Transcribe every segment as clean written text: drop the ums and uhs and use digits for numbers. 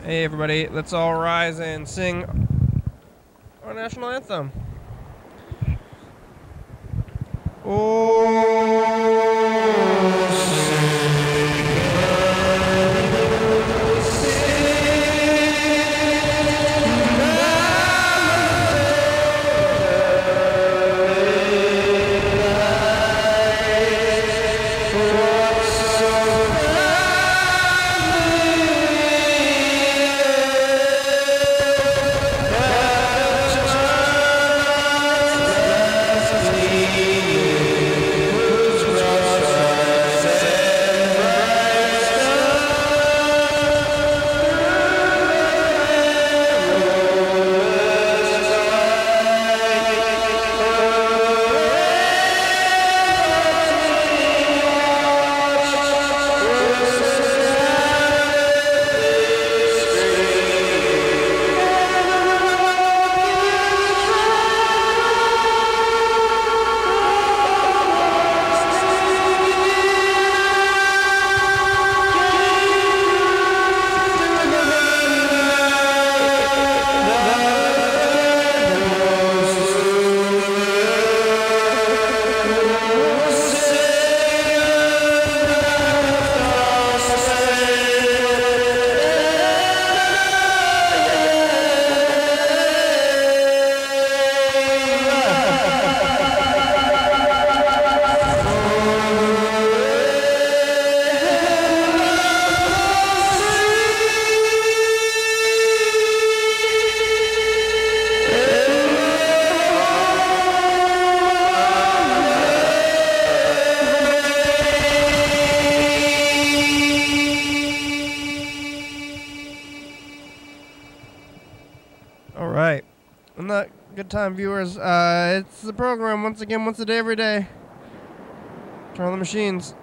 Hey everybody, let's all rise and sing our national anthem. Alright. And that good time, viewers. It's the program once again, once a day, every day. Turn on the machines.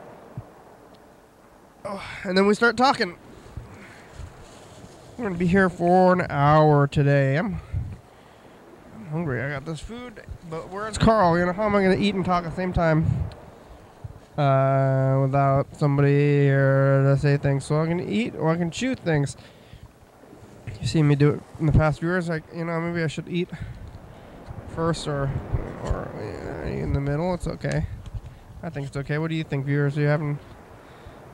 Oh, and then we start talking. We're going to be here for an hour today. I'm hungry. I got this food, but where's Carl? You know, how am I going to eat and talk at the same time without somebody here to say things? So I can eat or I can chew things. You see me do it in the past viewers. Like, you know, maybe I should eat first or in the middle. It's okay. I think it's okay. What do you think, viewers? Are you having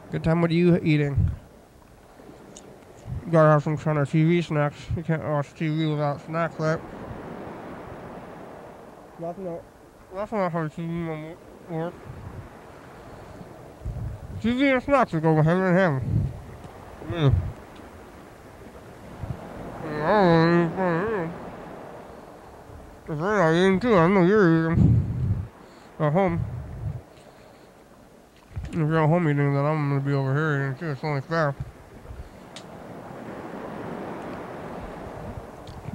a good time? What are you eating? You gotta have some kind of TV snacks. You can't watch TV without snacks, right? That's not how TV works. TV and snacks will go hand in hand. If they're not eating too, I know you're eating at home. If you're at home eating, then I'm going to be over here eating too. It's only fair.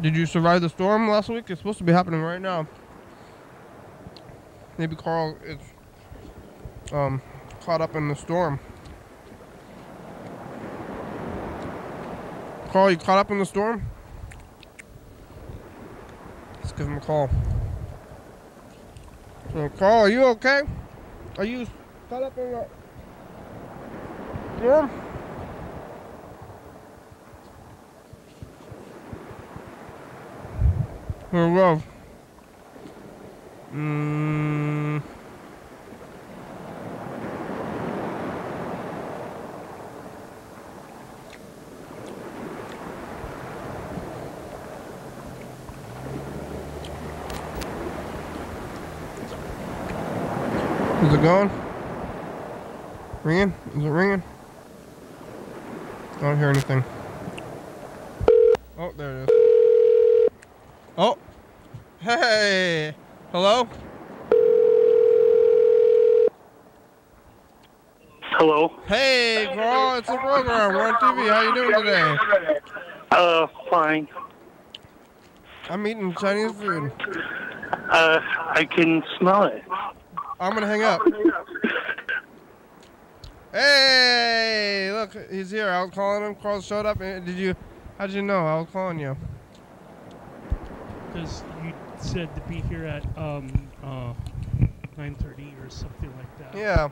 Did you survive the storm last week? It's supposed to be happening right now. Maybe Carl is caught up in the storm. Carl, you caught up in the storm? Let's give him a call. So, Carl, are you okay? Are you caught up in the storm? Here we go. Is it going? Ringing? Is it ringing? I don't hear anything. Oh, there it is. Oh! Hey! Hello? Hello. Hey, Carl, it's a program. We're on TV. How you doing today? Fine. I'm eating Chinese food. I can smell it. I'm gonna hang up. Hey, look, he's here. I was calling him. Carl showed up. How did you know I was calling you? Because you said to be here at 9:30 or something like that. Yeah.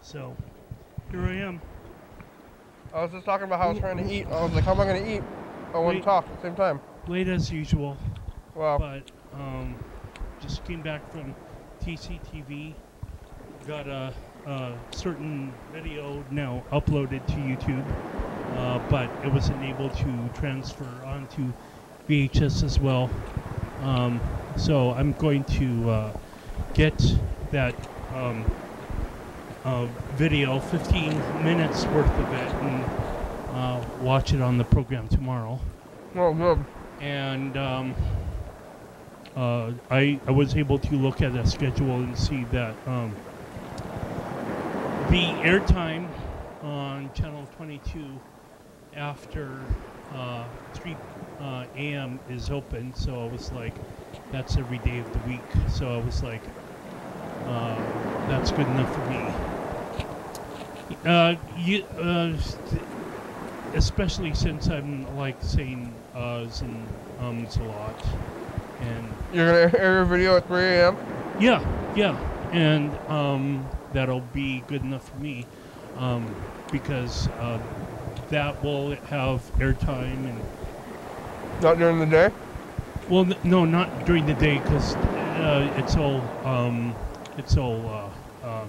So, here I am. I was just talking about how I was trying to eat. I was like, how am I going to eat? I want to Wait. talk at the same time. Late as usual, Wow. but just came back from TCTV. Got a certain video now uploaded to YouTube, but it wasn't able to transfer onto VHS as well. So I'm going to get that video, 15 minutes worth of it, and watch it on the program tomorrow. Oh, good. And I was able to look at the schedule and see that the airtime on channel 22 after 3 a.m. is open. So I was like, that's every day of the week. So I was like, that's good enough for me. Especially since I'm like saying uhs and ums a lot. And You're gonna air your video at 3 a.m.? yeah, and that'll be good enough for me, because that will have airtime and. Not during the day? Well, no, not during the day, because it's all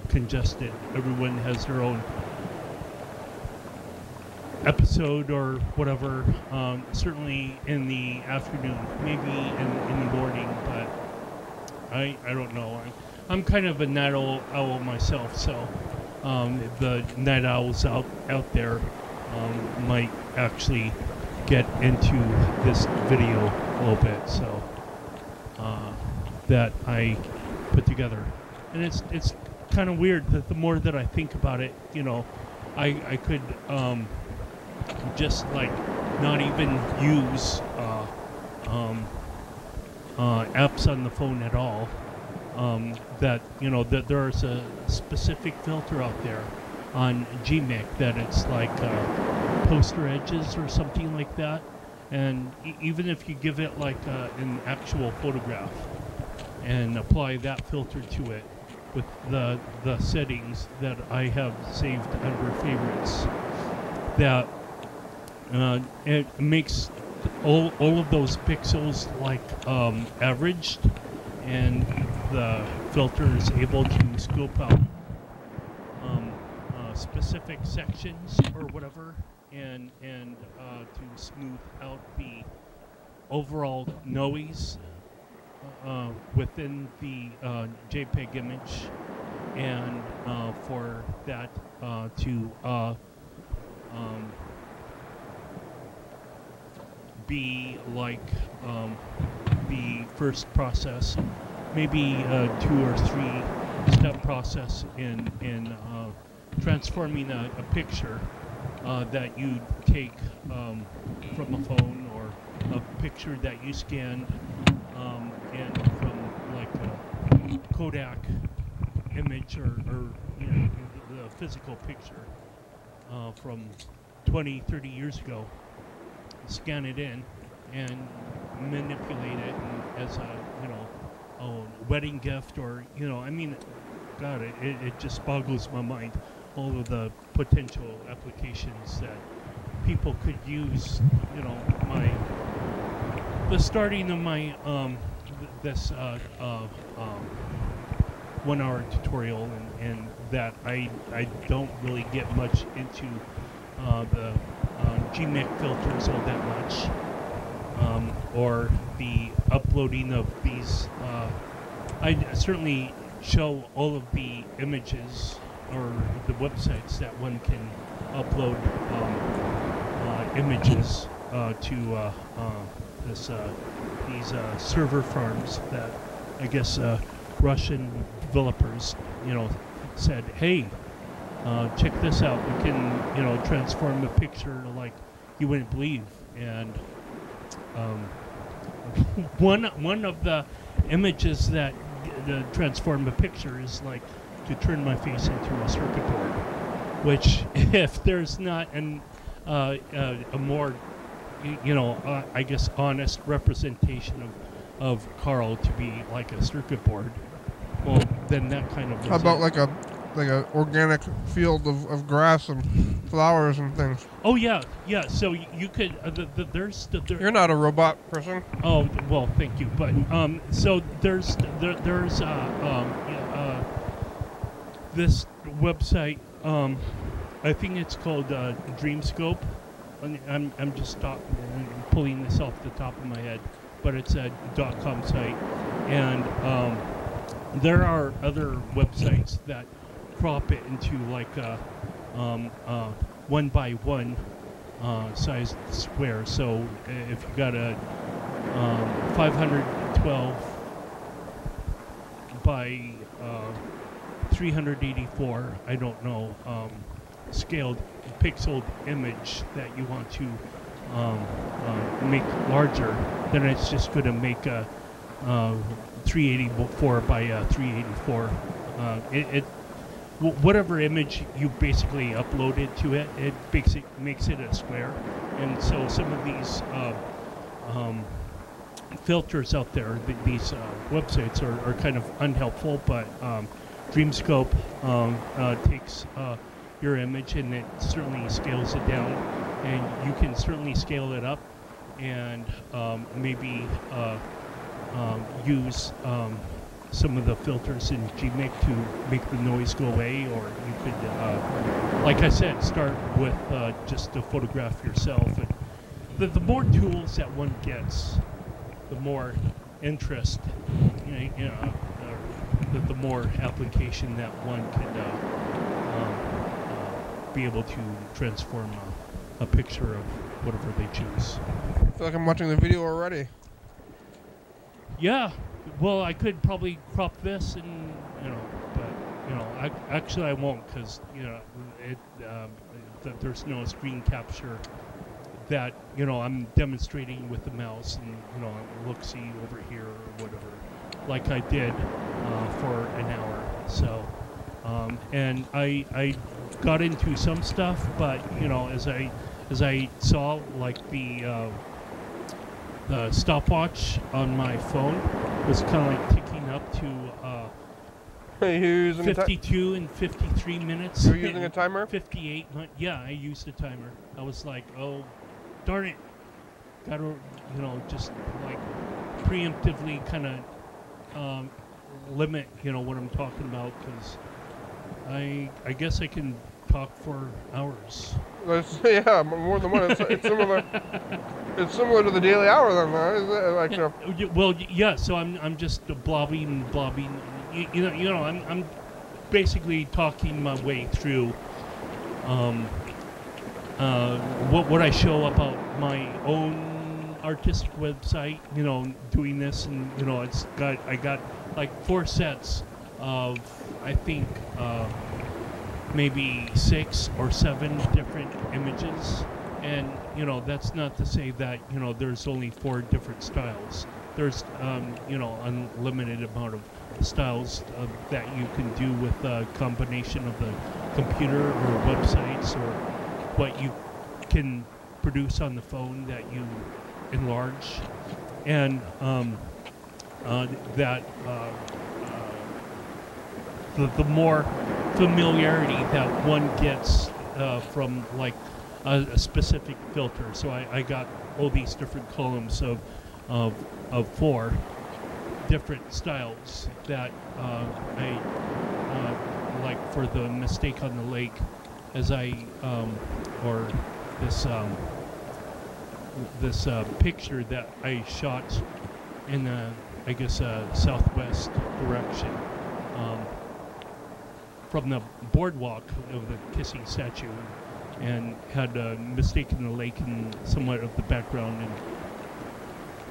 congested. Everyone has their own episode or whatever. Certainly in the afternoon, maybe in the morning, but I don't know. I'm kind of a night owl myself, so the night owls out there might actually get into this video a little bit, so that I put together. And it's kind of weird that the more that I think about it, you know, I could just like not even use apps on the phone at all. That, you know, that there's a specific filter out there on Gmic that it's like poster edges or something like that, and even if you give it like an actual photograph and apply that filter to it with the settings that I have saved under favorites, that it makes all of those pixels like averaged, and the filter is able to scope out specific sections or whatever, and to smooth out the overall noise within the JPEG image, and for that to be like the first process, maybe 2 or 3 step process in transforming a picture that you take from a phone, or a picture that you scanned, and from like a Kodak image, or you know, the physical picture from 20-30 years ago, scan it in and manipulate it as a, you know, a wedding gift, or, you know, I mean, God, it just boggles my mind, all of the potential applications that people could use, you know, the starting of my this 1 hour tutorial, and that I don't really get much into the Gmic filters all that much, or the uploading of these. I certainly show all of the images or the websites that one can upload images to these server farms that I guess Russian developers, you know, said, hey, check this out. We can, you know, transform a picture like you wouldn't believe. And one of the images that transform a picture is like to turn my face into a circuit board, which, if there's not a more, you know, I guess honest representation of Carl to be like a circuit board, well, then that kind of. How about like a organic field of grass and flowers and things. Oh yeah, yeah. So you could. There's. You're not a robot person. Oh well, thank you. But so there's this website. I think it's called Dreamscope. I'm just pulling this off the top of my head, but it's a .com site, and there are other websites that crop it into like a 1 by 1 sized square. So if you got a 512 by 384, I don't know, scaled pixeled image that you want to make larger, then it's just going to make a 384 by 384. Whatever image you basically uploaded to it, it makes it a square. And so some of these filters out there, these websites are kind of unhelpful, but Dreamscope takes your image and it certainly scales it down, and you can certainly scale it up and maybe use some of the filters in Gmake to make the noise go away, or you could, like I said, start with just to photograph yourself. And the more tools that one gets, the more interest, the more application that one could be able to transform a picture of whatever they choose. I feel like I'm watching the video already. Yeah, well, I could probably crop this and, but, actually I won't, because, there's no screen capture that, I'm demonstrating with the mouse and, look-see over here or whatever, like I did for an hour. So, and I got into some stuff, but, as I saw, like the stopwatch on my phone was kind of like ticking up to 52 and 53 minutes. You're using a timer? 58. Yeah, I used a timer. I was like, oh, darn it. Got to, just like preemptively kind of limit, what I'm talking about, because I guess I can talk for hours. Yeah, more than one. It's similar. It's similar to the daily hour, then, right? Is it like, well, yeah. So I'm just blobbing. I'm basically talking my way through what I show about my own artistic website. Doing this, and I got like 4 sets of, I think, maybe 6 or 7 different images. And, that's not to say that, there's only 4 different styles. There's, unlimited amount of styles that you can do with a combination of the computer or websites, or what you can produce on the phone that you enlarge. And the more familiarity that one gets from like a specific filter. So I got all these different columns of 4 different styles that I like for the mistake on the lake, as or this picture that I shot in I guess southwest direction. From the boardwalk of the kissing statue, and had mistaken the lake and somewhat of the background, and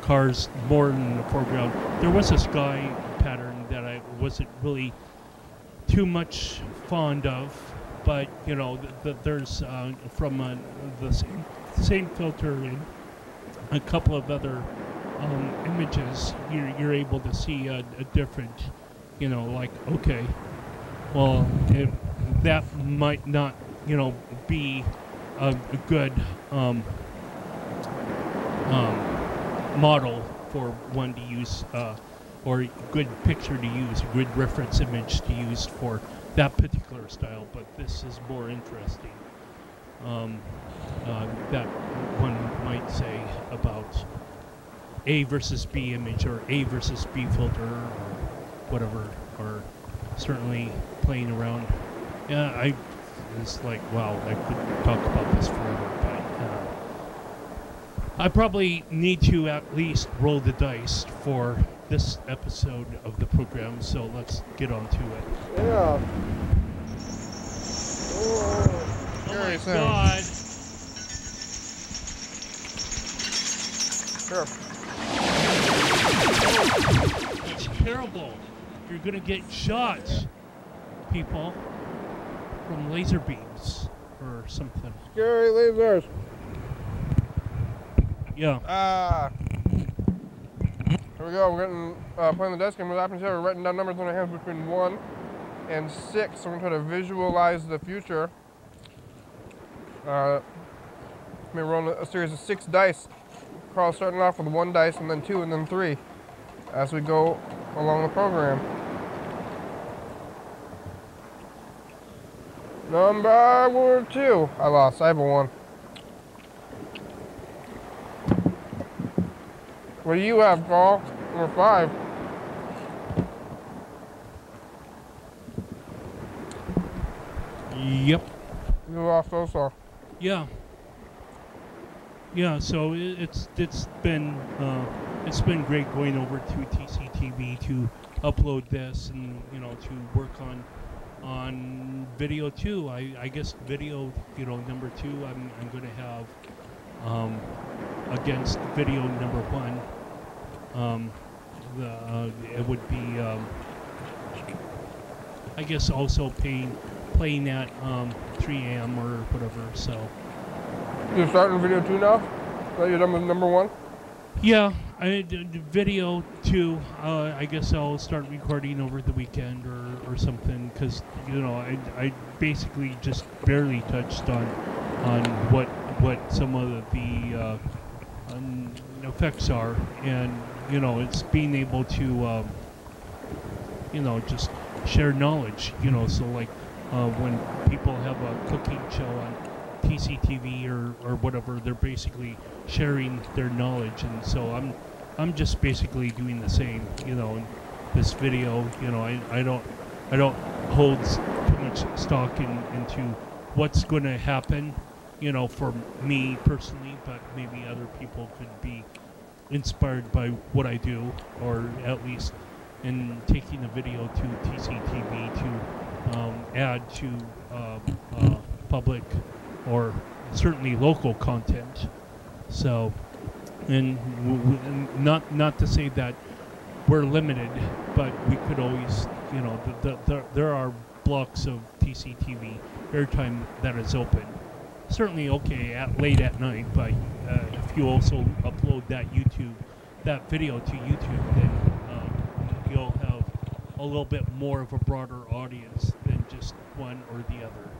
cars more in the foreground. There was a sky pattern that I wasn't really too much fond of, but there's from the same filter and a couple of other images, you're able to see a different, like, okay, well, that might not, be a good model for one to use, or a good picture to use, a good reference image to use for that particular style, but this is more interesting. that one might say about A versus B image or A versus B filter or whatever, or certainly playing around. Yeah, it's like, wow, I could talk about this forever, but I probably need to at least roll the dice for this episode of the program, so let's get on to it. Yeah. Oh my God. Sure. It's terrible. You're gonna get shot, people, from laser beams or something. Scary lasers. Yeah. Here we go. We're getting playing the dice game. What happens here? We're writing down numbers on our hands between 1 and 6. So we're going to try to visualize the future. Maybe roll a series of 6 dice. Carl's starting off with 1 dice, and then 2, and then 3, as we go along the program. Number 2. I lost. I have a 1. What do you have, Carl? Number 5. Yep. You lost also. Yeah. Yeah. So it's been great going over to TCTV to upload this and to work on video 2. I guess video number 2 I'm going to have against video number 1. It would be I guess also playing at 3 a.m. or whatever. So You're starting video 2 now? So you're done with number 1? yeah, I did video 2. I guess I'll start recording over the weekend or something, because I basically just barely touched on what some of the effects are, and it's being able to just share knowledge. So like when people have a cooking show on TCTV or whatever, they're basically sharing their knowledge, and so I'm just basically doing the same. In this video, I don't hold too much stock into what's going to happen, for me personally, but maybe other people could be inspired by what I do, or at least in taking the video to TCTV to add to public or certainly local content. So, and not to say that we're limited, but we could always, there are blocks of TCTV airtime that is open. Certainly okay late at night, but if you also upload that video to YouTube, then you'll have a little bit more of a broader audience than just one or the other.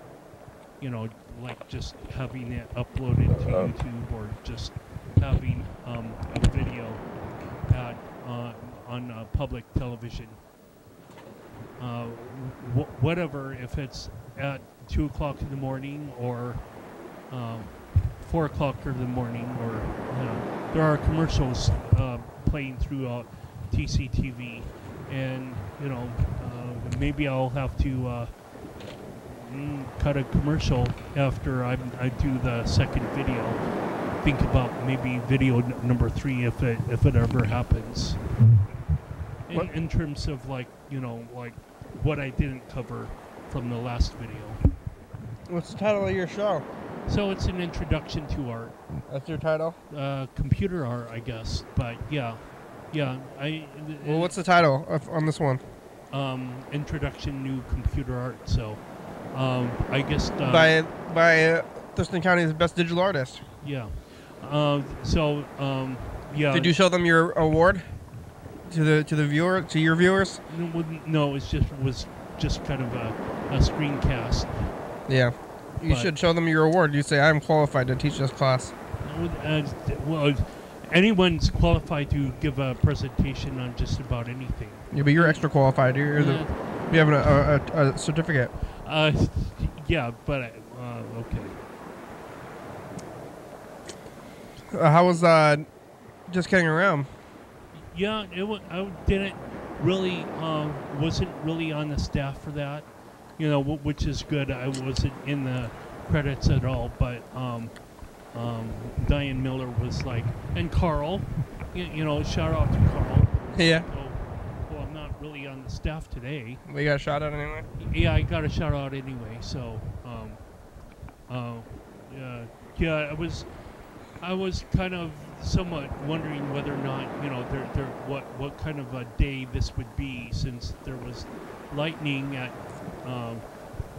Like just having it uploaded to YouTube, or just having a video on public television. Whatever, if it's at 2 o'clock in the morning or 4 o'clock in the morning, or there are commercials playing throughout TCTV, and maybe I'll have to cut a commercial after I do the second video. Think about maybe video number 3 if it ever happens. In terms of like what I didn't cover from the last video. What's the title of your show? So it's an introduction to art. That's your title? Computer art, I guess. But yeah. Well, what's the title on this one? Introduction to computer art. So, I guess by Thurston County's best digital artist. Yeah. Yeah. Did you show them your award to your viewers? No, it was just kind of a screencast. Yeah. You should show them your award. You say, I'm qualified to teach this class. Well, anyone's qualified to give a presentation on just about anything. Yeah, but you're extra qualified. You have a certificate. Yeah, but okay. How was just kidding around? Yeah, I didn't really wasn't really on the staff for that, which is good. I wasn't in the credits at all, but Diane Miller was like, and Carl, shout out to Carl. Yeah. Well, I'm not really on the staff today. We got a shout out anyway. Yeah, I got a shout out anyway. So, yeah, I was kind of somewhat wondering whether or not, what kind of a day this would be, since there was lightning at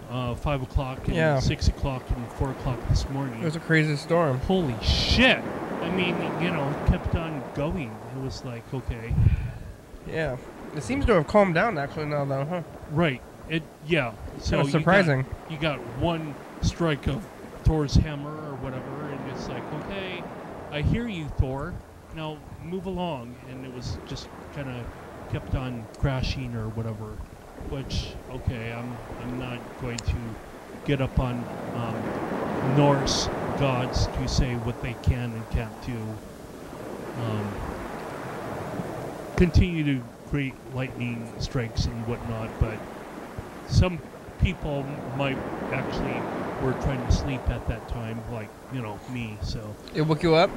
5 o'clock and 6 o'clock and 4 o'clock this morning. It was a crazy storm. Holy shit! I mean, it kept on going. It was like, okay. Yeah. It seems to have calmed down actually now, though, huh? Right. Yeah. So that's surprising. You got one strike of Thor's hammer or whatever, and it's like, okay, I hear you, Thor. Now move along. And it was just kind of kept on crashing or whatever. Which, okay, I'm not going to get up on Norse gods to say what they can and can't do. Continue to create lightning strikes and whatnot, but some people might actually were trying to sleep at that time, like, me, so. It woke you up?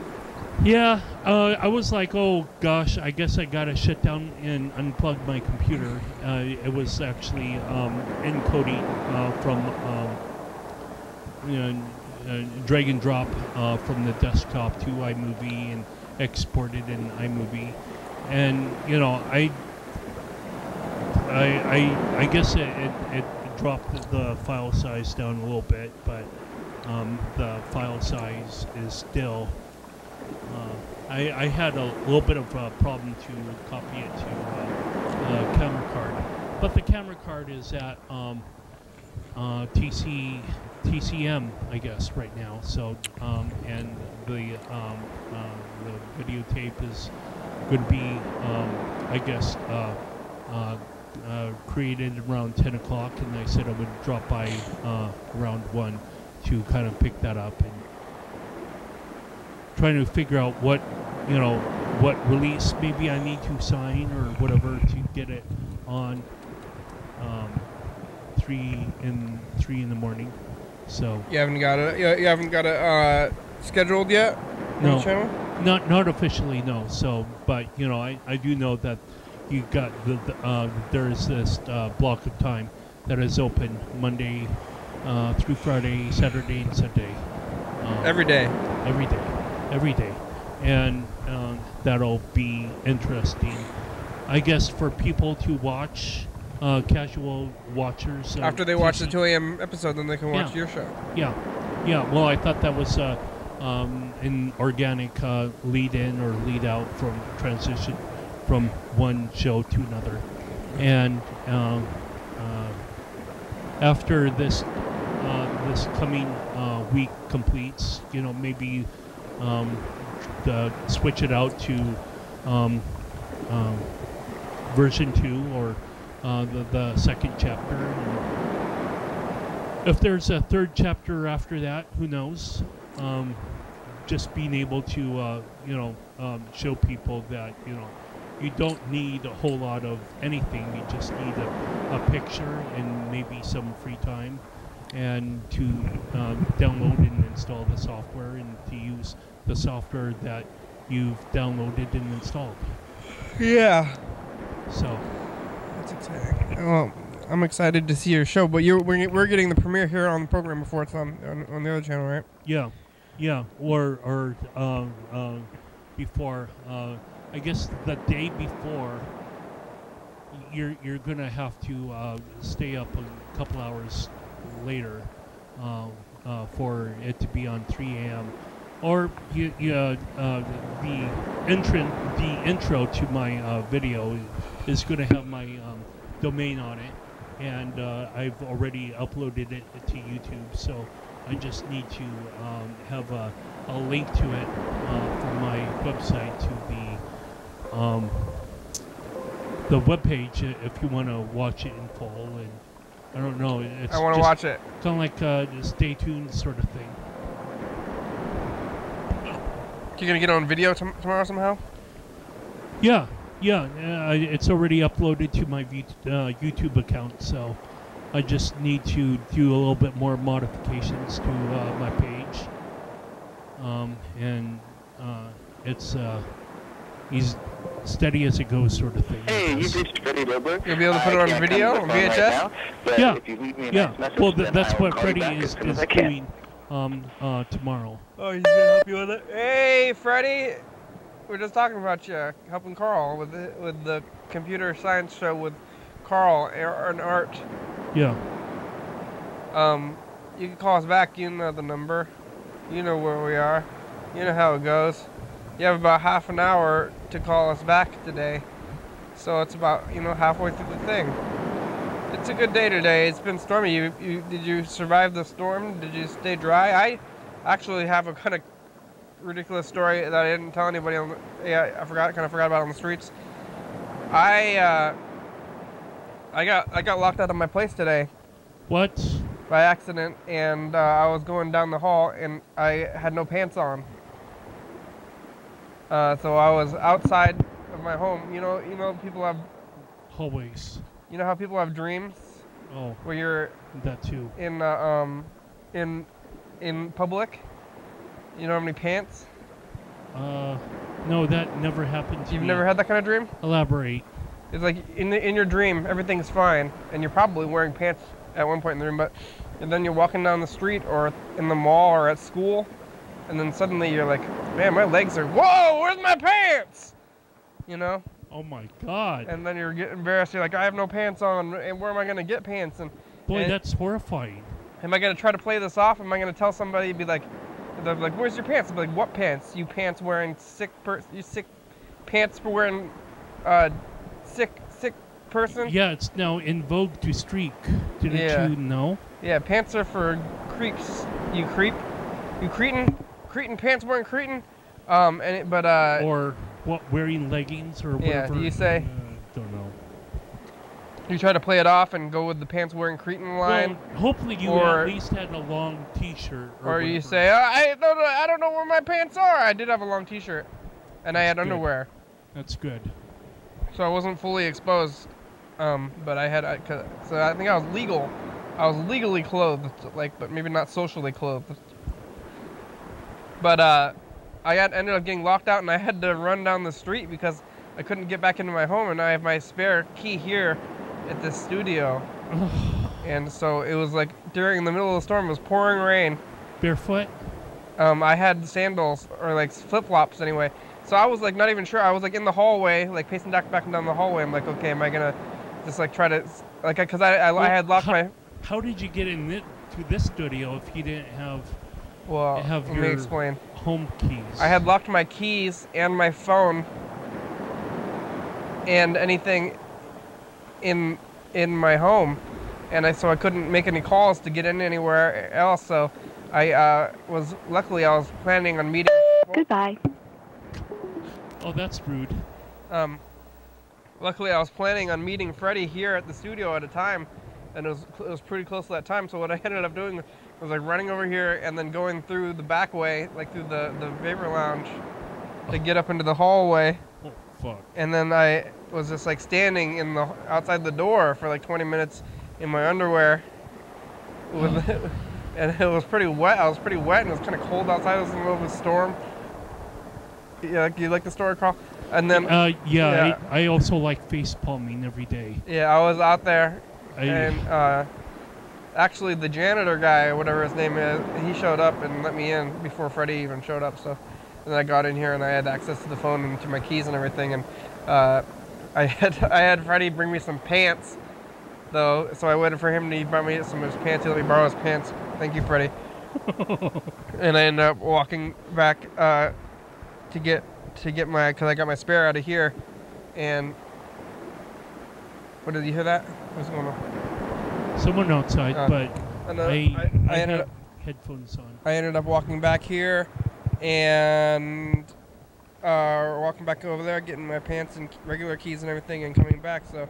Yeah, I was like, oh gosh, I guess I gotta shut down and unplug my computer. It was actually encoding from drag and drop from the desktop to iMovie and exported in iMovie, and I guess it dropped the file size down a little bit, but the file size is still. I had a little bit of a problem to copy it to camera card, but the camera card is at TCM, I guess, right now. So and the videotape is going to be, I guess, created around 10 o'clock, and I said I would drop by around 1 to kind of pick that up and trying to figure out what release maybe I need to sign or whatever to get it on 3 in the morning. So you haven't got it. You haven't got it scheduled yet. No, on the channel? not officially. No. So, but I do know that you got there is this block of time that is open Monday through Friday, Saturday, and Sunday. Every day. Every day, and that'll be interesting, I guess, for people to watch, casual watchers. After they watch the 2 a.m. episode, then they can watch your show. Yeah. Well, I thought that was an organic lead-in or lead-out from transition from one show to another, and after this coming week completes, maybe. Switch it out to version 2 or the second chapter. And if there's a third chapter after that, who knows? Just being able to show people that you don't need a whole lot of anything. You just need a picture and maybe some free time, and to download and install the software, and to use the software that you've downloaded and installed. Yeah. So. That's exciting. Well, I'm excited to see your show, but we're getting the premiere here on the program before it's on the other channel, right? Yeah. Or before. I guess the day before. You're gonna have to stay up a couple hours later for it to be on 3 a.m. Or the intro to my video is going to have my domain on it, and I've already uploaded it to YouTube. So I just need to have a link to it from my website to the webpage if you want to watch it in full. And I don't know. I want to watch it. Kind of like a stay tuned sort of thing. You gonna get on video tomorrow somehow? Yeah. It's already uploaded to my YouTube account, so I just need to do a little bit more modifications to my page. It's he's steady as it goes sort of thing. Hey, you've reached Freddie Dobler. You'll be able to put it on video on VHS? Yeah. Well, that's what Freddie is doing tomorrow. Oh, he's gonna help you with it? Hey, Freddie! We're just talking about you, helping Carl with the computer science show with Carl and Art. Yeah. You can call us back. You know the number. You know where we are. You know how it goes. You have about half an hour to call us back today. So it's about, halfway through the thing. It's a good day today. It's been stormy. Did you survive the storm? Did you stay dry? I actually have a kind of ridiculous story that I didn't tell anybody. I forgot about on the streets. I got locked out of my place today. What? By accident, and I was going down the hall and I had no pants on. So I was outside of my home. You know, people have hallways. You know how people have dreams? Oh. Where you're that too. In public. You don't have any pants? No, that never happened to me. You've never had that kind of dream? Elaborate. It's like in your dream, everything's fine, and you're probably wearing pants at one point in the room, and then you're walking down the street or in the mall or at school, and then suddenly you're like, man, my legs are, whoa, where's my pants? You know? Oh my God. And then you're getting embarrassed. You're like, I have no pants on, and where am I going to get pants? Boy, that's horrifying. Am I going to try to play this off? Am I going to tell somebody, be like, they're like, where's your pants? I'll be like, what pants? You pants wearing you sick pants for wearing sick person? Yeah, it's now in vogue to streak. Didn't you know? Yeah, pants are for creeps. You creep. You cretin pants wearing cretin. Or what, wearing leggings or whatever. Yeah, do you say? Don't know. You try to play it off and go with the pants wearing cretin line. Well, hopefully you at least had a long T-shirt. Or you say, I don't know where my pants are. I did have a long T-shirt, and I had underwear. That's good. So I wasn't fully exposed, but so I think I was legal. I was legally clothed, but maybe not socially clothed. But I ended up getting locked out, and I had to run down the street because I couldn't get back into my home, and I have my spare key here at the studio. And so it was like during the middle of the storm, it was pouring rain. Barefoot? I had sandals, or like flip-flops anyway. So I was like not even sure. I was like in the hallway, like pacing back and down the hallway. I'm like, okay, am I gonna just like try to, like, because I had locked my. How did you get to this studio if you didn't have? Well, let me explain. Home keys. I had locked my keys and my phone and anything in my home, and so I couldn't make any calls to get in anywhere else. So I was planning on meeting. Goodbye. Oh, that's rude. Luckily, I was planning on meeting Freddie here at the studio at a time, and it was pretty close to that time. So what I ended up doing was like running over here and then going through the back way, like through the Vapor Lounge, to get up into the hallway. Oh, fuck. And then I was just like standing outside the door for like 20 minutes in my underwear, and it was pretty wet. I was pretty wet, and it was kind of cold outside. It was in the middle of a storm. Yeah, you like the story, Carl? And then I also like face palming every day. Yeah, I was out there, and actually the janitor guy, or whatever his name is, he showed up and let me in before Freddie even showed up. So then I got in here and I had access to the phone and to my keys and everything. And I had Freddie bring me some pants, though. So I waited for him to buy me some of his pants. He let me borrow his pants. Thank you, Freddie. And I ended up walking back to get my, because I got my spare out of here. And what, did you hear that? What's going on? Someone outside, but I ended up headphones on. I ended up walking back here and walking back over there, getting my pants and regular keys and everything, and coming back. So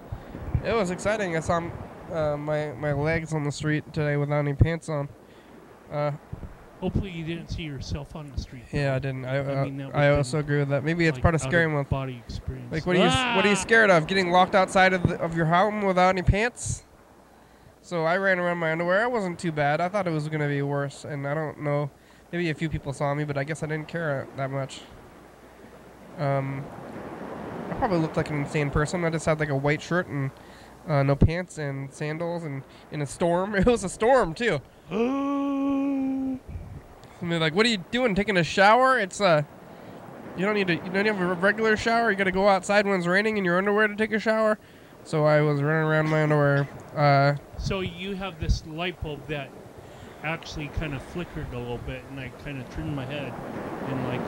it was exciting. I saw my legs on the street today without any pants on. Hopefully you didn't see yourself on the street. Yeah, I didn't. That I would've also been, agree with that. Maybe it's like, part of scary month. body experience. Like, what are you scared of? Getting locked outside of your home without any pants? So I ran around in my underwear. It wasn't too bad. I thought it was gonna be worse, and I don't know. Maybe a few people saw me, but I guess I didn't care that much. I probably looked like an insane person. I just had like a white shirt and no pants and sandals and in a storm. It was a storm too. And they're like, "What are you doing? Taking a shower?" It's you don't have a regular shower. You got to go outside when it's raining in your underwear to take a shower. So I was running around in my underwear. So you have this light bulb that actually kind of flickered a little bit, and I kind of turned my head and like,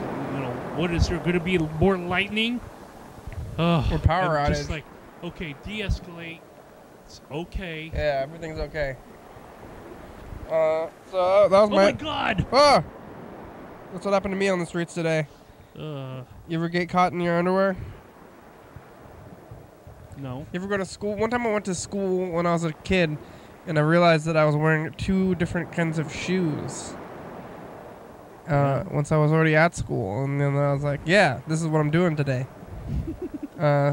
what is there going to be more lightning? Or power outage. Just like, okay, de-escalate. It's okay. Yeah, everything's okay. So that was my God! Oh! That's what happened to me on the streets today. You ever get caught in your underwear? No. You ever go to school? One time I went to school when I was a kid, and I realized that I was wearing 2 different kinds of shoes. Once I was already at school, and then I was like, yeah, this is what I'm doing today.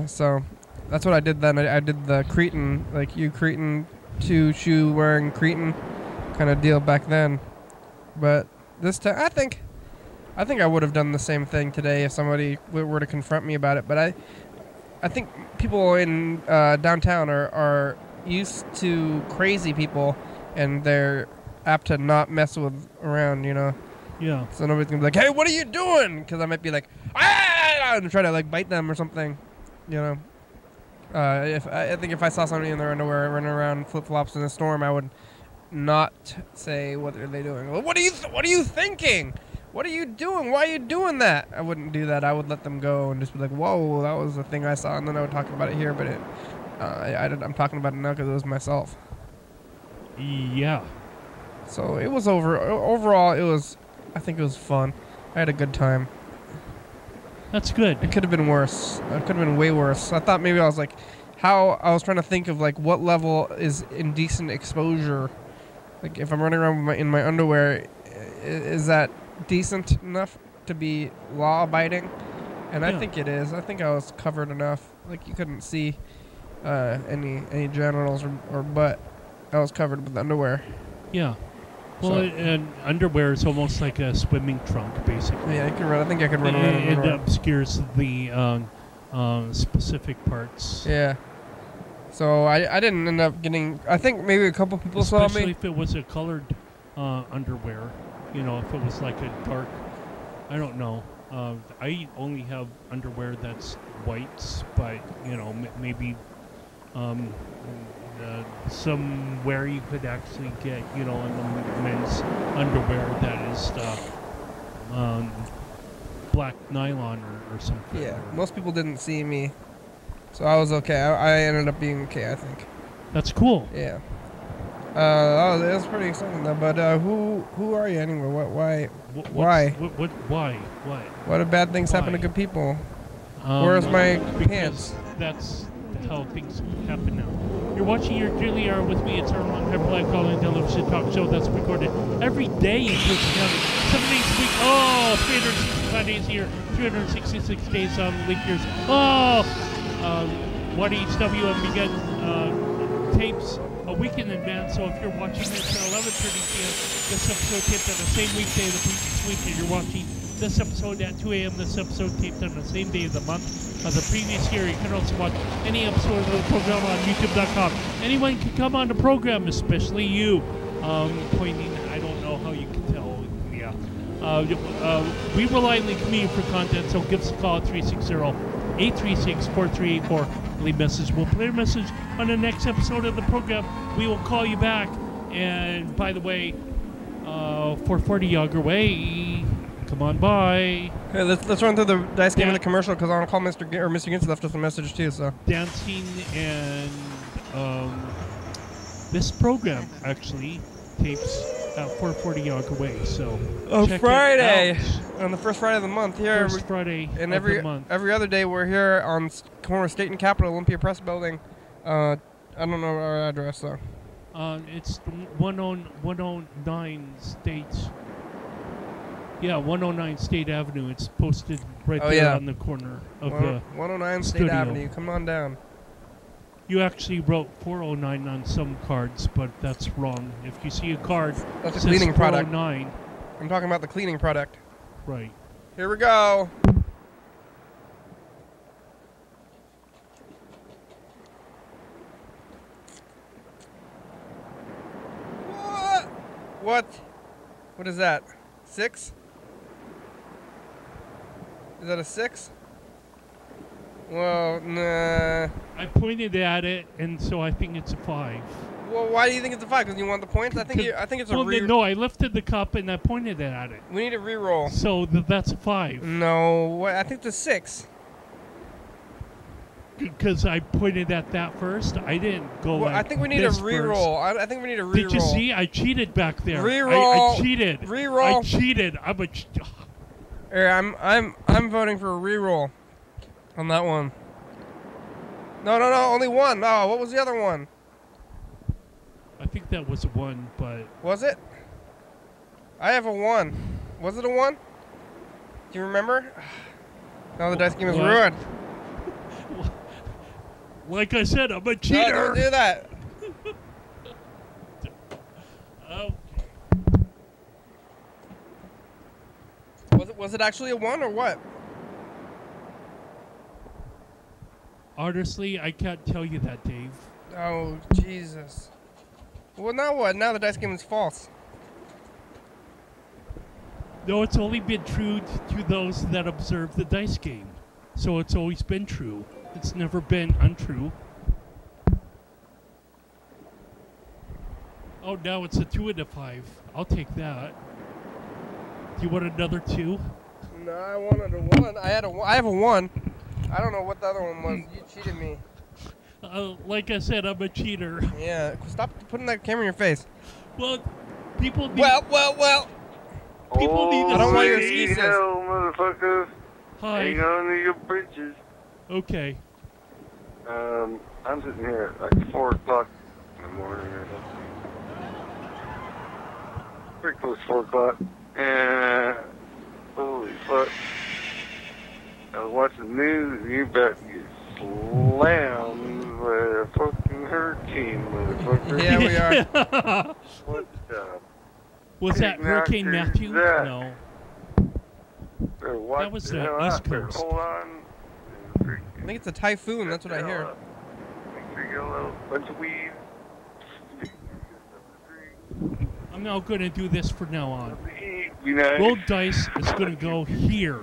So that's what I did then. I did the Cretan, like you Cretan 2 shoe wearing Cretan kind of deal back then. But this time, I think I would have done the same thing today if somebody were to confront me about it. But I think people in downtown are used to crazy people, and they're apt to not mess with around, Yeah. So nobody's gonna be like, "Hey, what are you doing?" Because I might be like, "Ah!" and try to like bite them or something, I think if I saw somebody in their underwear running around flip flops in a storm, I would not say, "What are they doing?" Well, what are you thinking? What are you doing? Why are you doing that? I wouldn't do that. I would let them go and just be like, "Whoa, that was the thing I saw," and then I would talk about it here. But I'm talking about it now because it was myself. Yeah. So it was overall, I think it was fun. I had a good time. That's good. It could have been worse. It could have been way worse. I thought maybe I was like, I was trying to think of like what level is indecent exposure. Like if I'm running around in my underwear, is that decent enough to be law abiding? And I think it is. I think I was covered enough. Like you couldn't see any genitals or butt. I was covered with underwear. Yeah. Well, and underwear is almost like a swimming trunk, basically. Yeah, I think I could run around in underwear. It obscures the specific parts. Yeah. So I didn't end up getting. I think maybe a couple people saw me. Especially if it was a colored underwear. If it was like a dark. I don't know. I only have underwear that's whites, but maybe. Somewhere you could actually get, in the men's underwear that is black nylon or something. Yeah, most people didn't see me, so I was okay. I ended up being okay, I think. That's cool. Yeah. It was pretty exciting though. But who are you anyway? Why? Why? What if bad things happen to good people? Where's my pants? That's how things happen now. You're watching your Daily Hour with me. It's our long live calling television talk show that's recorded every day in Thurston County. 7 days a week. 365 days a year. 366 days on leap years. YDHWM began tapes a week in advance. So if you're watching this at 11:30 p.m., this episode taped on the same weekday of the previous week, and you're watching this episode at 2 a.m., this episode taped on the same day of the month of the previous year. You can also watch any episode of the program on YouTube.com. Anyone can come on the program, especially you. Pointing, I don't know how you can tell. Yeah. We rely on the community for content, so give us a call at 360-836-4384. Leave a message. We'll play your message on the next episode of the program. We will call you back. And by the way, 440 Yager Way. Come on by. Hey, let's run through the dice game of the commercial because I want to call Mr. Ginsu left us a message too. So dancing and this program actually tapes at 440 Yager Way. So Friday on the first Friday of the month here. First Friday and of the month. Every other day we're here on corner State and Capitol, Olympia Press Building. I don't know our address though. It's 109 States. Yeah, 109 State Avenue. It's posted right there yeah. on the corner of the 109 State studio. Avenue. Come on down. You actually wrote 409 on some cards, but that's wrong. If you see a card That's a that says cleaning product. 409, I'm talking about the cleaning product. right. Here we go. What? What is that? 6? Is that a 6? Well, nah. I pointed at it, and so I think it's a 5. Well, why do you think it's a 5? Because you want the points? I think it's a re. No, I lifted the cup and I pointed at it. We need a re-roll. So that's a 5. No, I think it's a 6. Because I pointed at that first. I didn't go Well, like I think we need a this re-roll. I think we need a re-roll. Did you see? I cheated back there. Re-roll. I cheated. Re-roll. I cheated. Here, I'm voting for a re-roll on that one. No, only one. Oh, what was the other one? I think that was a 1, but Was it? I have a 1. Was it a 1? Do you remember? No, the dice game is What? ruined. like I said, I'm a No, cheater. don't do that. Oh, Was it actually a 1 or what? honestly, I can't tell you that, Dave. Oh, Jesus. Well, now what? Now the dice game is false. No, it's only been true to those that observe the dice game. So it's always been true. It's never been untrue. Oh, now it's a 2 and a 5. I'll take that. Do you want another 2? No, I wanted a 1. I have a 1. I don't know what the other one was. You cheated me. Like I said, I'm a cheater. Yeah, stop putting that camera in your face. Well, people need... Well. People need to I don't want see your it. excuses. Hell, motherfuckers. Hi. Hang on to your britches. Okay. I'm sitting here at like 4 o'clock in the morning or something. Pretty close to 4 o'clock. And holy fuck. I was watching the news and you about to get slammed by a fucking hurricane, motherfucker. Yeah, we are. What the? Was that Hurricane Matthew? that? No. That was the East Coast. Hold on. I think it's a typhoon. That's what I hear. Make sure you get a little bunch of weeds. I'm now going to do this from now on. Be nice. Roll dice is going to go here.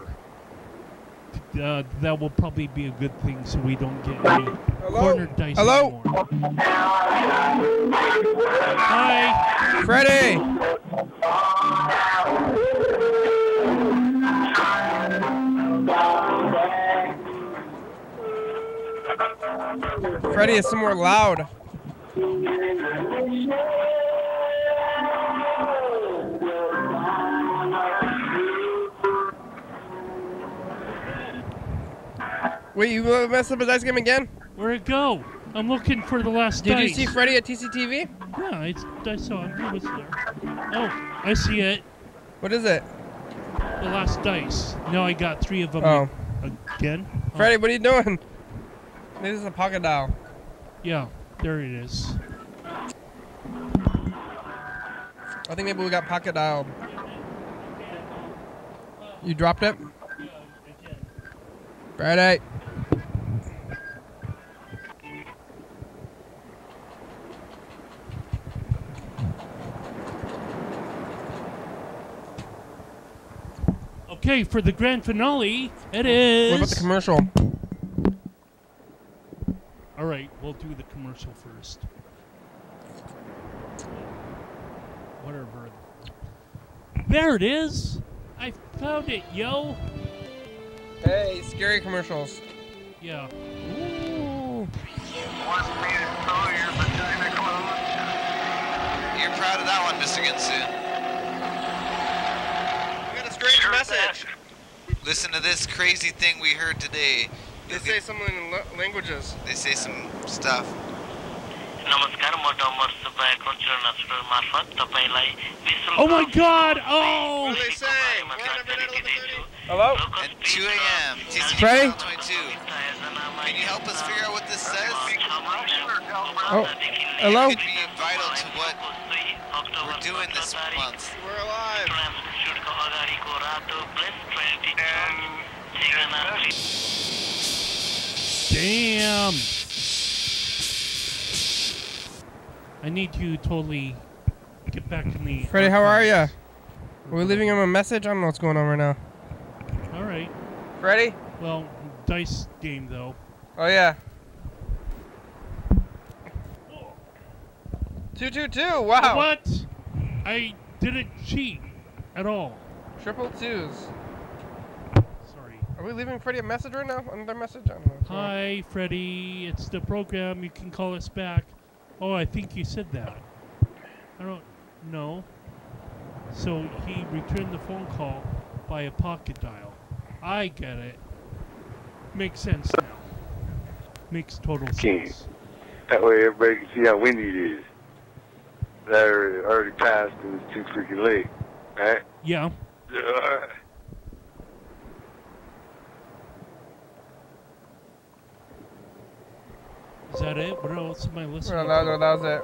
That will probably be a good thing so we don't get any corner dice Hello? anymore. Hi. Freddie! Freddie is somewhere loud. Wait, you messed up a dice game again? Where'd it go? I'm looking for the last Did dice. you see Freddie at TCTV? Yeah, I saw him. He was there. Oh, I see it. What is it? The last dice. Now I got 3 of them Oh. again. Oh, Freddie, what are you doing? This is a pocket dial. yeah, there it is. I think maybe we got pocket dialed. You dropped it? Yeah, again. Friday. Okay, for the grand finale, it is... What about the commercial? All right, we'll do the commercial first. Whatever. There it is! I found it, yo! Hey, scary commercials. Yeah. Ooh. You're proud of that one, Mr. Ginsu. We got a strange message. Listen to this crazy thing we heard today. They say some languages. They say some stuff. Oh my God! Oh! What are they saying? Hello? At 2 a.m. TCTV Freddie? 22. Can you help us figure out what this says? Oh, hello? It could be vital to what we're doing this month. We're alive. Damn! I need to totally get back to me. Freddie, how are ya? Are we leaving him a message? I don't know what's going on right now. Alright. Freddie? Well, dice game though. Oh, yeah. 222, wow. What? I didn't cheat at all. Triple twos. Sorry. Are we leaving Freddie a message right now? Another message? I don't know. what's going on. Hi, Freddie. It's the program. You can call us back. Oh, I think you said that. I don't know. So he returned the phone call by a pocket dial. I get it. Makes sense now. Makes total sense. That way everybody can see how windy it is. That already passed and it's too freaking late, right? Yeah. Is that it? What else am I listening No, that was it.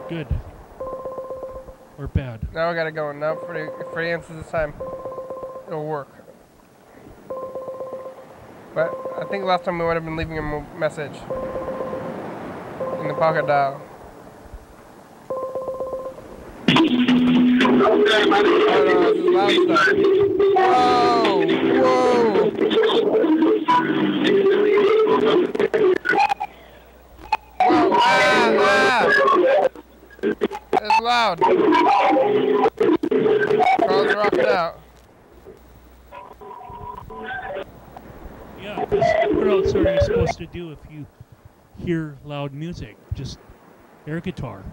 to? Good. Or bad? Now I gotta go. Now Freddie answers this time. It'll work. But I think last time we would have been leaving him a message. In the pocket dial. Oh no, this is loud stuff. Whoa! Whoa! Ah! It's loud. Carl's rocking out. Yeah, because what else are you supposed to do if you hear loud music? Just air guitar.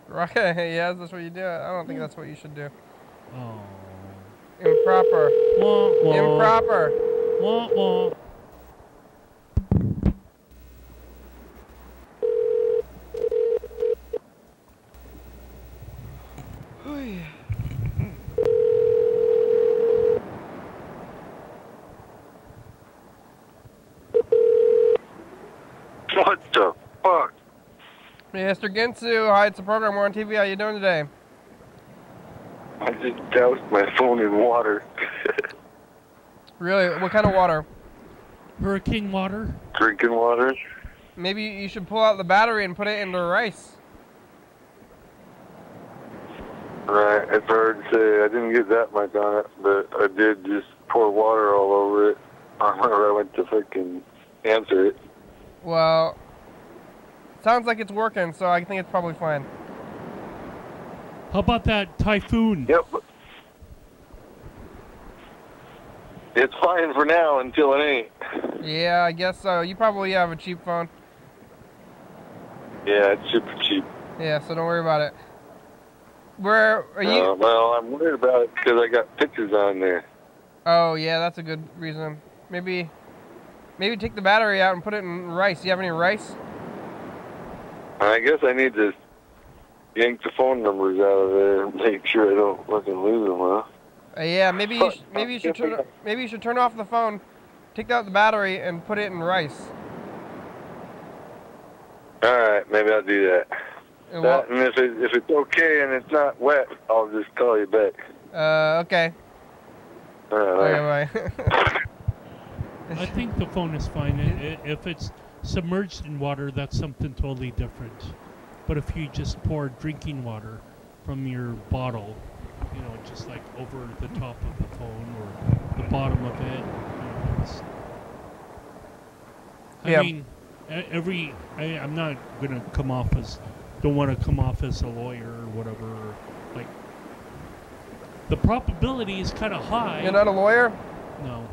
Right, yeah, that's what you do. I don't think that's what you should do. Oh. Improper. Wah, wah. Improper. Wah, wah. What the fuck? Mr. Ginsu, hi, it's the program. We're on TV. How you doing today? I just doused my phone in water. Really? What kind of water? Hurricane water? Drinking water. Maybe you should pull out the battery and put it into rice. Right, it's hard to say. I didn't get that much on it, but I did just pour water all over it whenever I went to freaking answer it. Well, sounds like it's working, so I think it's probably fine. How about that typhoon? Yep. It's fine for now until it ain't. Yeah, I guess so. You probably have a cheap phone. Yeah, it's super cheap. Yeah, so don't worry about it. Where are you? Well, I'm worried about it because I got pictures on there. Oh, yeah, that's a good reason. Maybe take the battery out and put it in rice. Do you have any rice? I guess I need to yank the phone numbers out of there and make sure I don't fucking lose them, huh? Yeah, maybe you should turn off the phone, take out the battery, and put it in rice. All right, maybe I'll do that. And if it's okay and it's not wet, I'll just call you back. Okay. All right. Okay, bye. I think the phone is fine. If it's submerged in water, that's something totally different. But if you just pour drinking water from your bottle, you know, just like over the top of the phone or the bottom of it, you know, I mean, I'm not gonna don't want to come off as a lawyer or whatever. Like, the probability is kind of high. You're not a lawyer? No.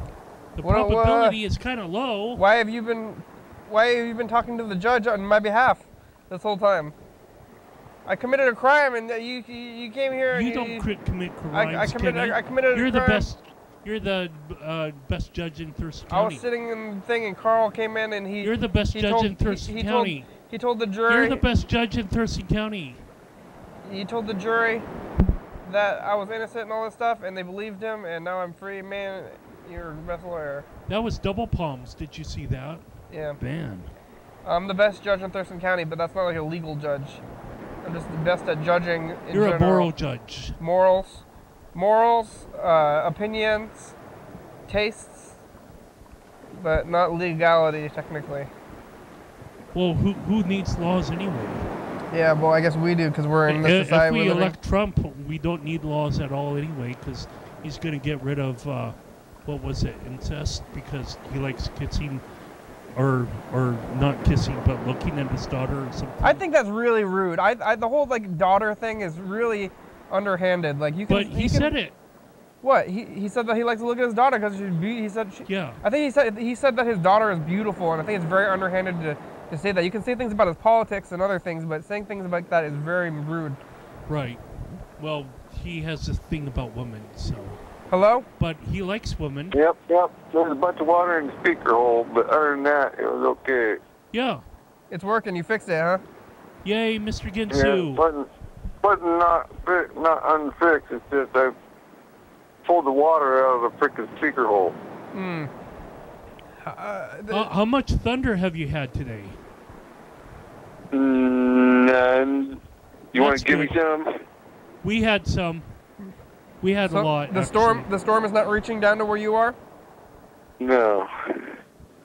The probability is kind of low. Why have you been talking to the judge on my behalf this whole time? I committed a crime, and you came here. You don't commit crimes. I committed. You're a the crime. best. You're the best judge in Thurston County. I was sitting in the thing, and Carl came in, and You're the best judge in Thurston County. He told the jury. You're the best judge in Thurston County. He told the jury that I was innocent and all this stuff, and they believed him, and now I'm free. Man, you're the best lawyer. That was double palms. Did you see that? Yeah. Man. I'm the best judge in Thurston County, but that's not like a legal judge. I'm just the best at judging in You're general. a moral judge. Morals, opinions, tastes, but not legality technically. Well, who needs laws anyway? Yeah, well, I guess we do because we're in this society. If we elect Trump, we don't need laws at all anyway because he's going to get rid of, what was it, incest, because he likes kissing, or not kissing, but looking at his daughter or something. I think that's really rude. The whole like daughter thing is really underhanded. Like you can. But he said it. What he said that he likes to look at his daughter because he said. Yeah. I think he said that his daughter is beautiful, and I think it's very underhanded to say that. You can say things about his politics and other things, but saying things like that is very rude. Right. Well, he has this thing about women, so. Hello? But he likes women. Yep. There's a bunch of water in the speaker hole, but other than that, it was okay. Yeah. It's working. You fixed it, huh? Yay, Mr. Yeah, Ginsu. wasn't not unfixed. It's just I pulled the water out of the frickin' speaker hole. Hmm. How much thunder have you had today? None. You want to give me some? We had some. We had a lot. The storm is not reaching down to where you are? No.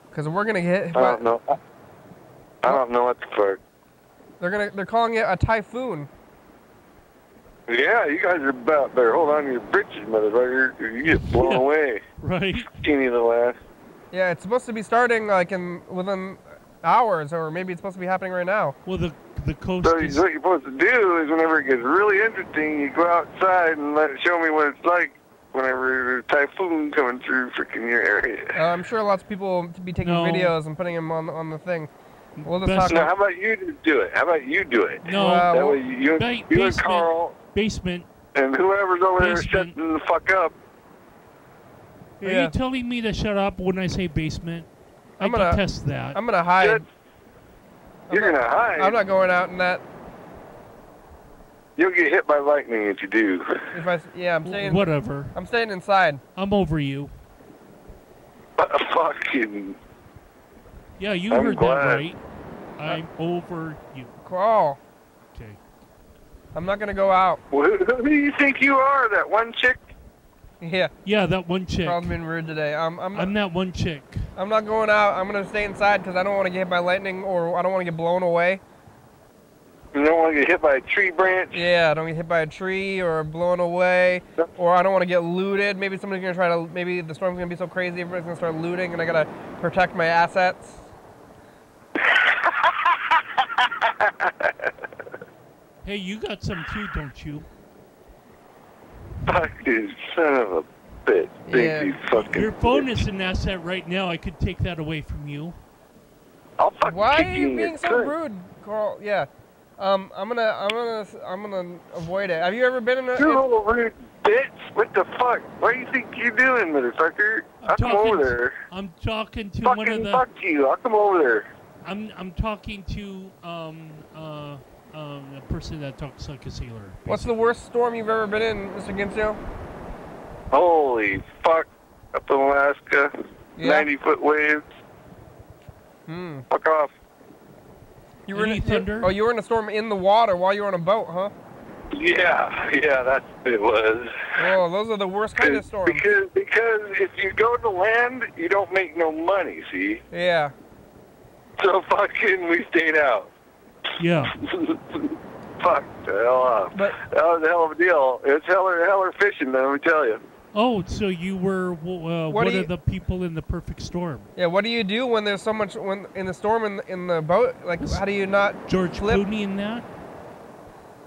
Because we're gonna get hit. I don't know. I don't know what the fuck. They're calling it a typhoon. Yeah, you guys are about there. Hold on to your britches, motherfucker. You get blown away. Right. Teeny little ass. Yeah, it's supposed to be starting like within hours, or maybe it's supposed to be happening right now. Well, the coast So is... what you're supposed to do is whenever it gets really interesting, you go outside and show me what it's like whenever there's a typhoon coming through freaking your area. I'm sure lots of people will be taking videos and putting them on the thing. We'll just talk. No, how about you just do it? How about you do it? No. That way you and Carl basement and whoever's over there shutting the fuck up. Are you telling me to shut up when I say basement? I can test that. I'm gonna hide. You're gonna hide? I'm not going out in that. You'll get hit by lightning if you do. I'm staying. Whatever. I'm staying inside. I'm over you. Fucking. Yeah, you heard that right. I'm over you. Carl. Okay. I'm not gonna go out. Well, who do you think you are? That one chick? Yeah. Yeah, that one chick. Carl's been rude today. I'm that one chick. I'm not going out. I'm gonna stay inside because I don't want to get hit by lightning, or I don't want to get blown away. You don't want to get hit by a tree branch? Yeah, I don't get hit by a tree or blown away, or I don't want to get looted. Maybe somebody's gonna try to. Maybe the storm's gonna be so crazy, everybody's gonna start looting, and I gotta protect my assets. Hey, you got some too, don't you? Fucking son of a bitch. Yeah. You fucking Your phone bitch. is an asset right now. I could take that away from you. I'll fucking Why kick are you you in being your so cunt. rude, Carl? Yeah. I'm gonna avoid it. Have you ever been in a? You little rude bitch. What the fuck? What do you think you're doing, motherfucker? I'll come over there. I'm talking to Fucking one of the. fuck you. I'll come over there. I'm talking to a person that talks like a sailor. What's the worst storm you've ever been in, Mr. Ginsu? Holy fuck. Up in Alaska. Yeah. 90-foot waves. Fuck off. You were Any thunder? you were in a storm in the water while you were on a boat, huh? Yeah, that's what it was. Oh, those are the worst kind of storms. Because if you go to land, you don't make no money, see? Yeah. So fucking we stayed out. Yeah. Fuck the hell off. But that was a hell of a deal. It's heller fishing, let me tell you. Oh, so you were one of the people in the perfect storm. yeah, what do you do when there's so much in the storm in the boat? Like, how do you not George flip? Clooney in that?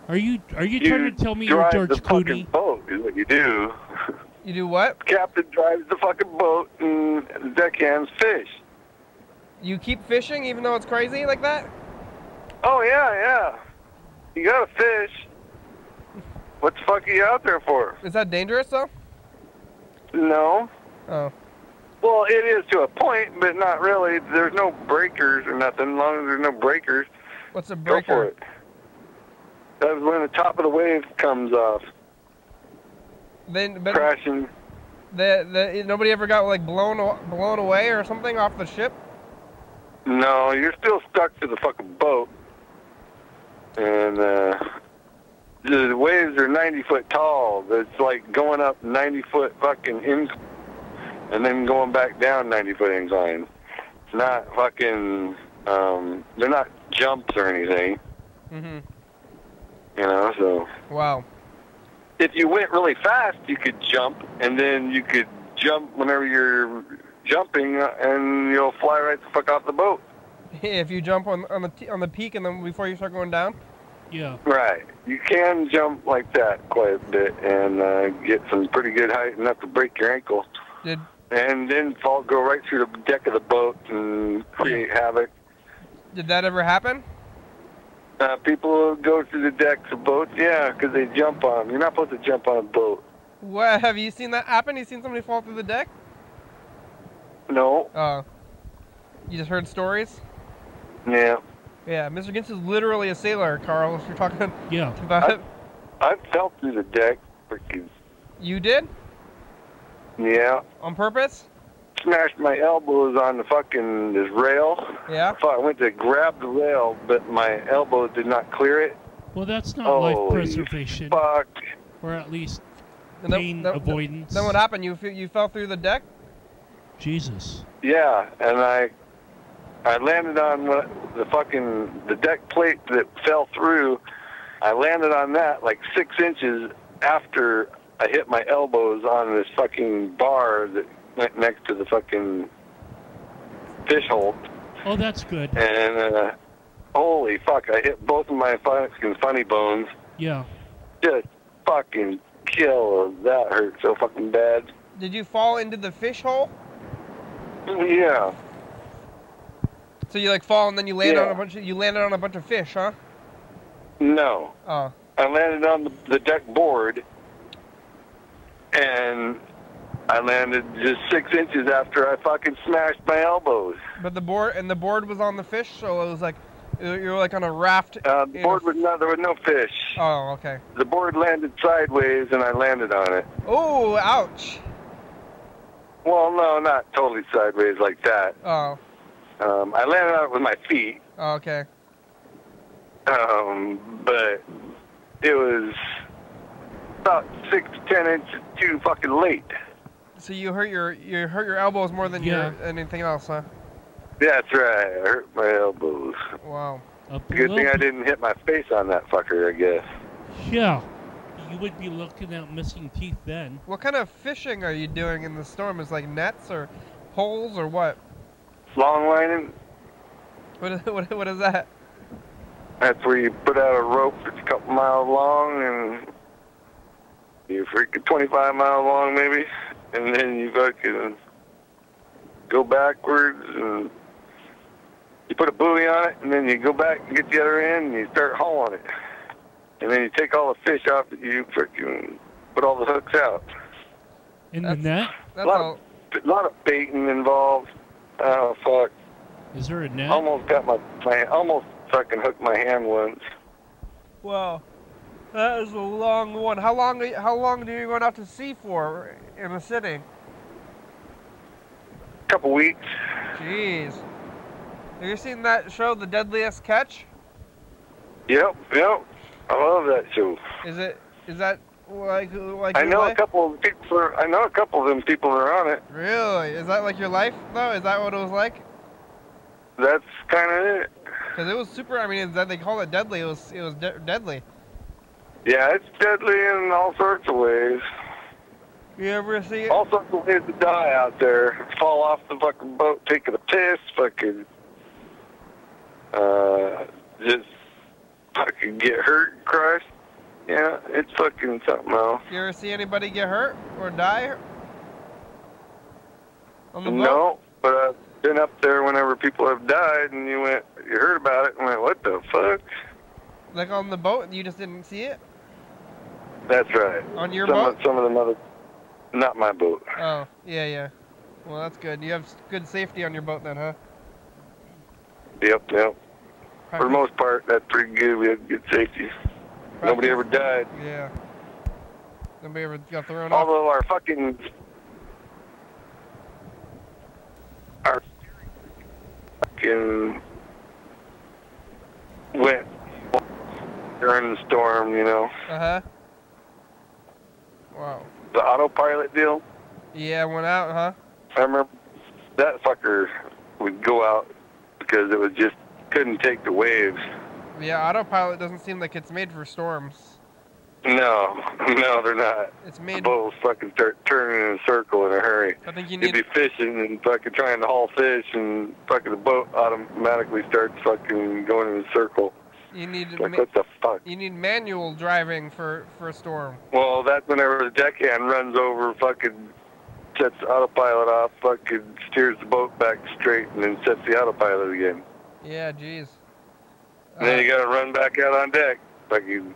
Are you trying to tell me you're drive George the fucking Clooney? boat is what you do. You do what? Captain drives the fucking boat and the deckhands fish. You keep fishing even though it's crazy like that? Oh yeah. You gotta fish. What the fuck are you out there for? Is that dangerous though? No. Oh. Well, it is to a point, but not really. There's no breakers or nothing. As long as there's no breakers, What's a go breaker? for it. That's when the top of the wave comes off. But Crashing. Nobody ever got like blown away or something off the ship? No, you're still stuck to the fucking boat. And the waves are 90 foot tall. It's like going up 90 foot fucking incline and then going back down 90 foot incline. It's not fucking, they're not jumps or anything. Mm-hmm. You know, so. Wow. If you went really fast, you could jump, and then you could jump whenever you're jumping, and you'll fly right the fuck off the boat. If you jump on the peak and then before you start going down? Yeah. Right. You can jump like that quite a bit and get some pretty good height enough to break your ankle. And then go right through the deck of the boat and create havoc. Did that ever happen? People go through the decks of boats, yeah, because they jump on them. You're not supposed to jump on a boat. What, have you seen that happen? You seen somebody fall through the deck? No. Oh. You just heard stories? Yeah. Yeah, Mr. Ginsu is literally a sailor, Carl, if you're talking about it. I fell through the deck. Freaking. You did? Yeah. On purpose? Smashed my elbows on the fucking this rail. Yeah. I went to grab the rail, but my elbow did not clear it. Well, that's not life preservation. Fuck. Or at least And pain avoidance. Then what happened? You fell through the deck? Jesus. Yeah, and I landed on the deck plate that fell through. I landed on that like 6 inches after I hit my elbows on this fucking bar that went next to the fucking fish hole. Oh, that's good. And holy fuck, I hit both of my fucking funny bones. Yeah. Just fucking kill. That hurt so fucking bad. Did you fall into the fish hole? Yeah. So you like fall and then you land on a bunch of fish, huh? No. Oh. I landed on the deck board, and I landed just 6 inches after I fucking smashed my elbows. But the board was on the fish, so it was like you were like on a raft. The board there was no fish. Oh, okay. The board landed sideways, and I landed on it. Oh, ouch. Well, no, not totally sideways like that. Oh. I landed on it with my feet. Oh, okay. But it was about 6 to 10 inches too fucking late. So you hurt your elbows more than anything else, huh? That's right. I hurt my elbows. Wow. Good thing I didn't hit my face on that fucker, I guess. Yeah. You would be looking at missing teeth then. What kind of fishing are you doing in the storm? Is like nets or poles or what? Long lining. What is that? That's where you put out a rope that's a couple miles long and you freaking 25 miles long maybe, and then you fucking go backwards and you put a buoy on it, and then you go back and get the other end and you start hauling it. And then you take all the fish off that you freaking put all the hooks out. In the net? A lot of baiting involved. Oh, fuck. Is there a net? Almost got almost fucking hooked my hand once. Wow. That is a long one. How long do you go out to sea for in a sitting? Couple weeks. Jeez. Have you seen that show, The Deadliest Catch? Yep. I love that show. Is that like I your know life? a couple of them people are on it. Really? Is that like your life though? Is that what it was like? That's kind of it. Because it was super. I mean, they call it deadly. It was deadly. Yeah, it's deadly in all sorts of ways. You ever see it? All sorts of ways to die out there. Fall off the fucking boat, taking a piss, fucking just fucking get hurt, crushed. Yeah, it's fucking something else. You ever see anybody get hurt or die on the boat? No, but I've been up there whenever people have died, and you heard about it, and went, what the fuck? Like on the boat, and you just didn't see it? That's right. On your boat? Some of them other. Not my boat. Oh, yeah, yeah. Well, that's good. You have good safety on your boat then, huh? Yep. For the most part, that's pretty good. We have good safety. Nobody ever died. Yeah. Nobody ever got thrown off. Although our fucking went during the storm, you know. Uh-huh. Wow. The autopilot deal. Yeah, went out, huh? I remember that fucker would go out because it was just couldn't take the waves. Yeah, autopilot doesn't seem like it's made for storms. No, they're not. It's made. The boat will fucking start turning in a circle in a hurry. I think you You'd need. be fishing and fucking trying to haul fish, and fucking the boat automatically starts fucking going in a circle. You need. Like, what the fuck? You need manual driving for a storm. Well, that's whenever the deckhand runs over, fucking sets the autopilot off, fucking steers the boat back straight, and then sets the autopilot again. Yeah, jeez. And then you gotta run back out on deck. Fucking.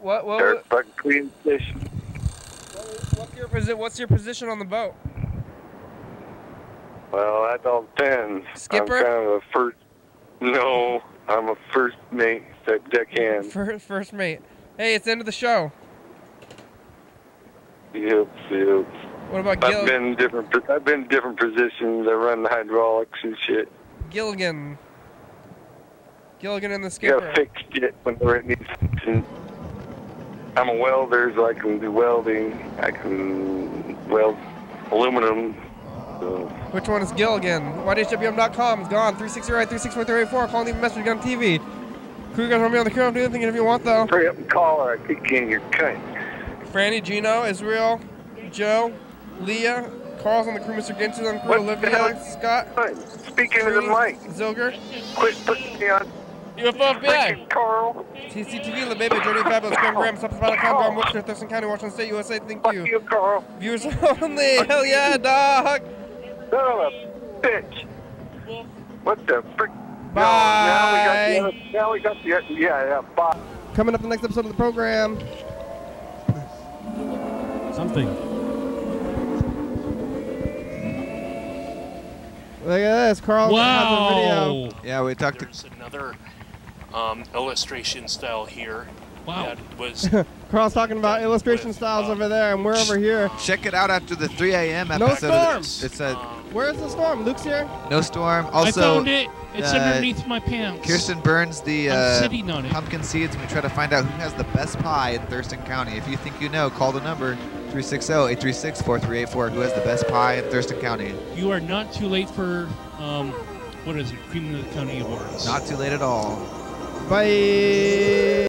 Start fucking clean fish. What's your position on the boat? Well, that all depends. Skipper? I'm kind of a first. No, I'm a first mate type deckhand. First mate. Hey, it's the end of the show. Yep. What about Gil? I've been in different positions. I run the hydraulics and shit. Gilligan and the You skipper. gotta fix shit whenever it needs fixing. I'm a welder, so I can do welding. I can weld aluminum. So. Which one is Gilligan? YDHWM.com is gone. 360-364-384. Call and leave a message on TV. Crew guys want me on the crew. I'm doing anything if you want, though. Hurry up and call her. I kick you in your cunt. Franny, Gino, Israel, Joe, Leah, Carl's on the crew, Mr. Ginsu on the crew, Olivia, Scott. Speaking to the mic. Zilger. Quit putting me on. UFO FBI. Carl. TCTV, La Baby, Journey Fabulous, Graham, Subspot.com, Graham Webster, Thurston County, Washington State, USA. Thank you. Fuck you, Carl. Viewers only. Hell yeah, dog. Son of a bitch. What the frick? Bye. No, now we got the yeah, bye. Coming up the next episode of the program. Something. Look at this, Carl. Wow. Video. Yeah, we talked to. There's another illustration style here. Wow. That was Carl's talking about illustration styles over there, and we're over here. Check it out after the 3 a.m. No episode. storm. It's a Where's the storm? Luke's here. no storm. I Also, found it. It's underneath my pants. Kirsten burns the I'm sitting on it. pumpkin seeds, and we try to find out who has the best pie in Thurston County. If you think you know, call the number 360-836-4384. Who has the best pie in Thurston County? You are not too late for what is it? Cream of the County Awards. Not too late at all. Bye.